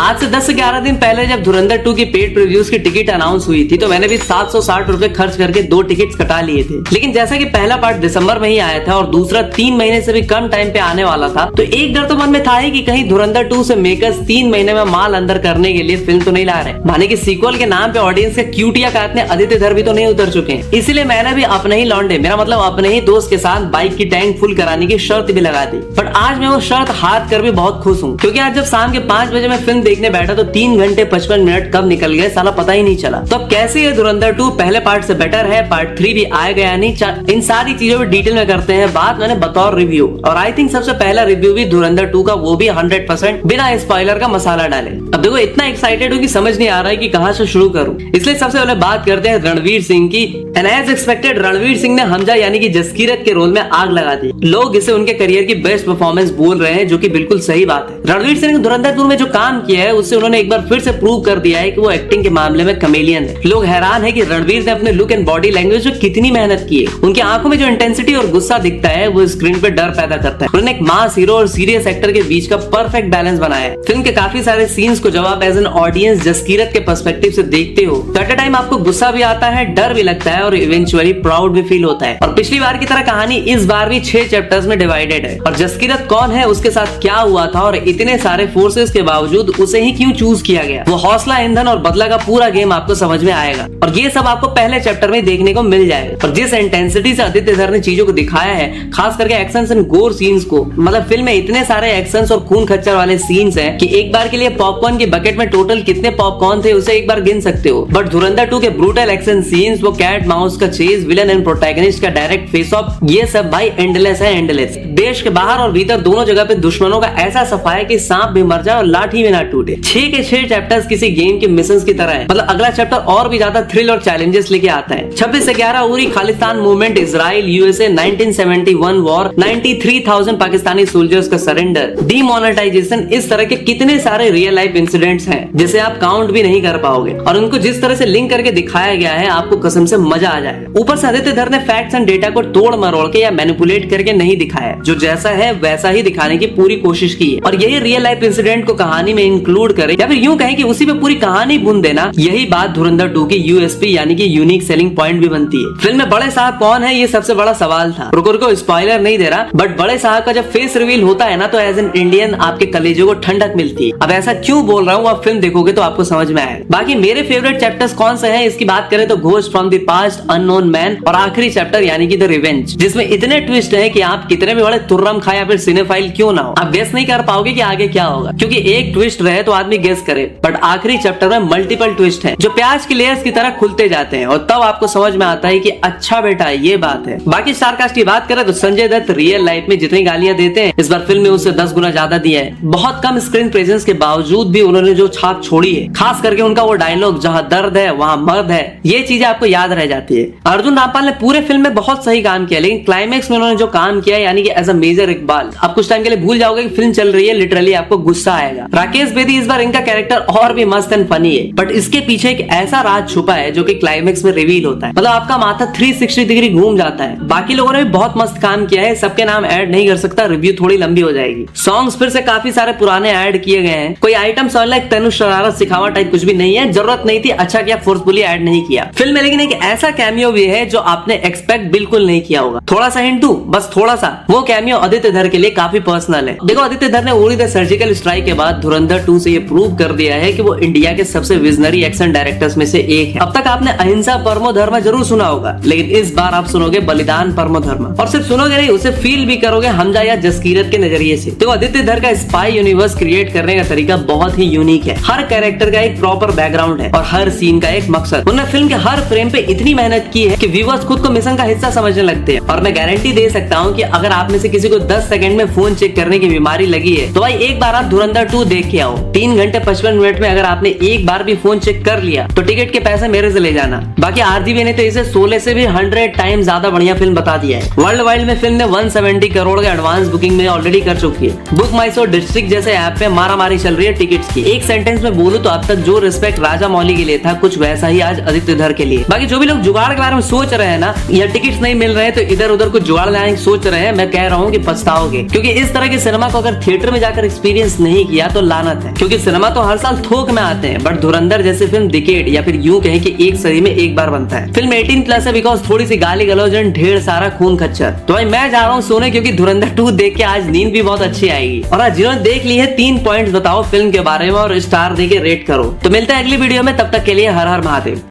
आज से 10 से 11 दिन पहले जब धुरंधर 2 की पेड प्रीव्यूज की टिकट अनाउंस हुई थी तो मैंने भी 760 रुपए खर्च करके 2 टिकट्स कटा लिए थे। लेकिन जैसा कि पहला पार्ट दिसंबर में ही आया था और दूसरा 3 महीने से भी कम टाइम पे आने वाला था, तो एक डर तो मन में था ही कि कहीं धुरंधर 2 से मेकर्स 3 महीने में माल अंदर करने के लिए फिल्म तो नहीं ला रहे, माने कि सीक्वल के नाम पे ऑडियंस के क्यूटिया काटने आदित्य धर भी तो नहीं उतर चुके हैं। इसलिए मैंने भी अपने ही लौंडे, मेरा मतलब अपने ही दोस्त के साथ बाइक की टैंक फुल कराने की शर्त भी लगा दी। बट आज मैं वो शर्त हाथ कर भी बहुत खुश हूँ, क्योंकि आज जब शाम के 5 बजे मैं फिल्म देखने बैठा तो 3 घंटे 55 मिनट कब निकल गए साला पता ही नहीं चला। तो अब कैसे है धुरंधर 2 पहले पार्ट से बेटर है, पार्ट 3 भी आएगा या नहीं, इन सारी चीजों में डिटेल में करते हैं बात मैंने बतौर रिव्यू। और आई थिंक सबसे पहला रिव्यू भी धुरंधर 2 का, वो भी 100% बिना स्पॉइलर का मसाला डाले। अब देखो इतना एक्साइटेड हूँ कि समझ नहीं आ रहा है कि कहां से शुरू करूं, इसलिए सबसे पहले बात करते हैं रणवीर सिंह की। And as expected Ranveer Singh ने हमजा यानी कि जसकीरत के रोल में आग लगा दी। लोग इसे उनके करियर की बेस्ट परफॉर्मेंस बोल रहे हैं, जो कि बिल्कुल सही बात है। रणवीर सिंह ने धुरंधर 2 में जो काम किया है उससे उन्होंने एक बार फिर से प्रूव कर दिया है कि वो एक्टिंग के मामले में कमेलियन है। लोग हैरान है कि रणवीर ने अपने लुक एंड बॉडी लैंग्वेज में कितनी मेहनत की है। उनकी आंखों में जो इंटेंसिटी और गुस्सा दिखता है वो स्क्रीन पे डर पैदा करता है। उन्होंने एक मास हीरो और सीरियस एक्टर के बीच का परफेक्ट बैलेंस बनाया है। फिल्म के काफी सारे सीन्स को जब आप एज एन ऑडियंस जसकीरत के पर्सपेक्टिव से देखते हो तो एट अ टाइम आपको गुस्सा भी आता है, डर भी लगता है और इवेंचुअली प्राउड भी फील होता है। और पिछली बार की तरह कहानी इस बार भी 6 चैप्टर्स में डिवाइडेड है। और जसकीरत कौन है, उसके साथ क्या हुआ था और इतने सारे फोर्सेस के बावजूद उसे ही क्यों चूज किया गया, वो हौसला, ईंधन और बदला का पूरा गेम आपको समझ में आएगा। और ये सब आपको पहले चैप्टर में देखने को मिल जाएगा। और जिस इंटेंसिटी से आदित्य धर ने चीजों को दिखाया है, खास करके एक्शन एंड गोर सीन्स को, मतलब फिल्म में इतने सारे एक्शन और खून खच्चर वाले सीन्स हैं कि एक बार के लिए पॉपकॉर्न की बकेट में टोटल कितने पॉपकॉर्न थे उसे एक बार गिन सकते हो। बट धुरंधर 2 के ब्रूटल एक्शन सीन्स, वो कैट माउस का चेज, विलन एंड प्रोटैगनिस्ट का डायरेक्ट फेस ऑफ, ये सब भाई एंडलेस है, एंडलेस। देश के बाहर और भीतर दोनों जगह पे दुश्मनों का ऐसा सफाया कि सांप भी मर जाए और लाठी भी ना टूटे। 6 के 6 चैप्टर्स किसी गेम के मिशंस की तरह है। मतलब अगला चैप्टर और भी ज्यादा थ्रिल और चैलेंजेस लेके आता है। 26 से 11 Uri Khalistan movement, Israel USA, 1971 war, 93,000 Pakistani soldiers का सरेंडर, डीमोनेटाइजेशन, इस तरह के कितने सारे रियल लाइफ इंसिडेंट्स हैं जिसे आप काउंट भी नहीं कर पाओगे। और उनको जिस तरह से लिंक करके दिखाया गया है, आपको कसम से मजा आ जाए। ऊपर से आदित्य धर ने फैक्ट्स एंड डेटा को तोड़ मरोड़ के या मैनिपुलेट करके नहीं दिखाया, जो जैसा है वैसा ही दिखाने की पूरी कोशिश की है। और यही रियल लाइफ इंसिडेंट को कहानी में इंक्लूड करे या फिर यूं कहें कि उसी पे पूरी कहानी बुन देना, यही बात धुरंधर 2 की यूएसपी यानी कि यूनिक सेलिंग पॉइंट भी बनती है। फिल्म में बड़े साहब कौन है, ये सबसे बड़ा सवाल था। रुको स्पॉइलर नहीं दे रहा, बट बड़े साहब का जब फेस रिवील होता है ना, तो एज एन इंडियन आपके कलेजों को ठंडक मिलती है। अब ऐसा क्यों बोल रहा हूँ, आप फिल्म देखोगे तो आपको समझ में आएगा। बाकी मेरे फेवरेट चैप्टर्स कौन से हैं इसकी बात करें तो ghost from the past, unknown man और आखिरी चैप्टर यानी कि द रिवेंज, जिसमें इतने ट्विस्ट है कि आप कितने भी बड़े तुर्रम खा या फिर सिनेफाइल क्यों ना हो, आप गेस नहीं कर पाओगे कि आगे क्या होगा, क्योंकि एक ट्विस्ट रहे तो आदमी गेस करे, बट आखिरी चैप्टर में मल्टीपल ट्विस्ट है जो प्याज की लेयर्स की तरह खुलते जाते हैं। और तब आपको समझ में आता है कि अच्छा बेटा ये बात है। बाकी स्टारकास्ट की बात करें तो संजय दत्त रियल लाइफ में जितनी गालियां देते हैं, इस बार फिल्म में उससे 10 गुना ज्यादा दिया है। बहुत कम स्क्रीन प्रेजेंस के बावजूद भी उन्होंने जो छाप छोड़ी है, खास करके उनका वो डायलॉग जहां दर्द है वहां मर्द है, ये चीजें आपको याद रह जाती है। अर्जुन रामपाल ने पूरे फिल्म में बहुत सही काम किया, लेकिन क्लाइमेक्स में उन्होंने जो काम किया यानी कि एज अ मेजर इकबाल, आप कुछ टाइम के लिए भूल जाओगे कि फिल्म चल रही है, लिटरली आपको गुस्सा आएगा। राकेश बेदी इस बार इनका कैरेक्टर और भी मस्त एंड फनी है, बट इसके पीछे एक ऐसा राज छुपा है जो कि क्लाइमेक्स में रिवील होता है। मतलब आपका माथा 360 डिग्री घूम जाता है। बाकी लोगों ने भी बहुत मस्त काम किया है, सबके नाम ऐड नहीं कर सकता, रिव्यू थोड़ी लंबी हो जाएगी। सॉन्ग्स फिर से काफी सारे पुराने ऐड किए गए हैं। कोई आइटम सॉन्ग लाइक तनु शरारत सिखावा टाइप कुछ भी नहीं है, जरूरत नहीं थी, अच्छा किया फोर्सफुली ऐड नहीं किया फिल्म में। लेकिन एक ऐसा कैमियो भी है जो आपने एक्सपेक्ट बिल्कुल नहीं किया होगा। थोड़ा सा हिंट दूं, बस थोड़ा सा, वो कैमियो आदित्य धर के लिए काफी पर्सनल है। देखो आदित्य धर ने उरी द सर्जिकल स्ट्राइक के बाद धुरंधर 2 से ये प्रूव कर दिया है कि वो इंडिया के सबसे विजनरी एक्शन डायरेक्टर्स में से एक है। अब तक आपने अहिंसा परमो धर्म जरूर सुना होगा, लेकिन इस बार आप सुनोगे बलिदान परमो धर्म। और सिर्फ सुनोगे नहीं, उसे फील भी करोगे हमजा या जसकीरत के नजरिए से। तो आदित्य धर का स्पाई यूनिवर्स क्रिएट करने का तरीका बहुत ही यूनिक है। हर कैरेक्टर का एक प्रॉपर बैकग्राउंड है और हर सीन का एक मकसद। उन्होंने फिल्म के हर फ्रेम पे इतनी मेहनत की है कि व्यूअर्स खुद को मिशन का हिस्सा समझने लगते हैं। और मैं गारंटी दे सकता हूँ कि अगर आप में से किसी को 10 सेकंड में फोन चेक करने की बीमारी लगी है तो भाई एक बार आप धुरंधर 2 देख के आओ। 3 घंटे 55 मिनट में अगर आपने एक बार भी फोन चेक कर लिया तो टिकट के पैसे मेरे से ले जाना। बाकी आरजीबी ने तो इसे 16 से भी 100 टाइम ज्यादा बढ़िया फिल्म बता दिया है। वर्ल्ड वाइड में फिल्म ने 170 करोड़ के एडवांस बुकिंग में ऑलरेडी कर चुकी है। बुक माई शो डिस्ट्रिक्ट जैसे ऐप पे मारामारी चल रही है टिकट्स की। एक सेंटेंस में बोलूं तो अब तक जो रिस्पेक्ट राजा मौली के लिए था, कुछ वैसा ही आज आदित्य धर के लिए। बाकी जो भी लोग जुगाड़ के बारे में सोच रहे हैं ना, या टिकट्स नहीं मिल रहे हैं तो इधर उधर कुछ जुगाड़ लाने की सोच रहे हैं, मैं कह रहा हूँ कि पछताओगे, क्योंकि इस तरह के सिनेमा को अगर थिएटर में जाकर एक्सपीरियंस नहीं किया तो लानत है। क्योंकि सिनेमा तो हर साल थोक में आते हैं, बट धुरंधर जैसी फिल्म डिकेड या फिर यूं कहें कि एक सदी में एक बार बनता है। फिल्म 18+ है बिकॉज थोड़ी सी गाली गलौज एंड ढेर सारा खून खच्चर। तो भाई मैं जा रहा हूँ सोने, क्योंकि धुरंधर 2 देख के आज नींद भी बहुत अच्छी आएगी। और आज जिन्होंने देख ली है 3 पॉइंट्स बताओ फिल्म के बारे में और स्टार देके रेट करो। तो मिलते हैं अगली वीडियो में, तब तक के लिए हर हर महादेव।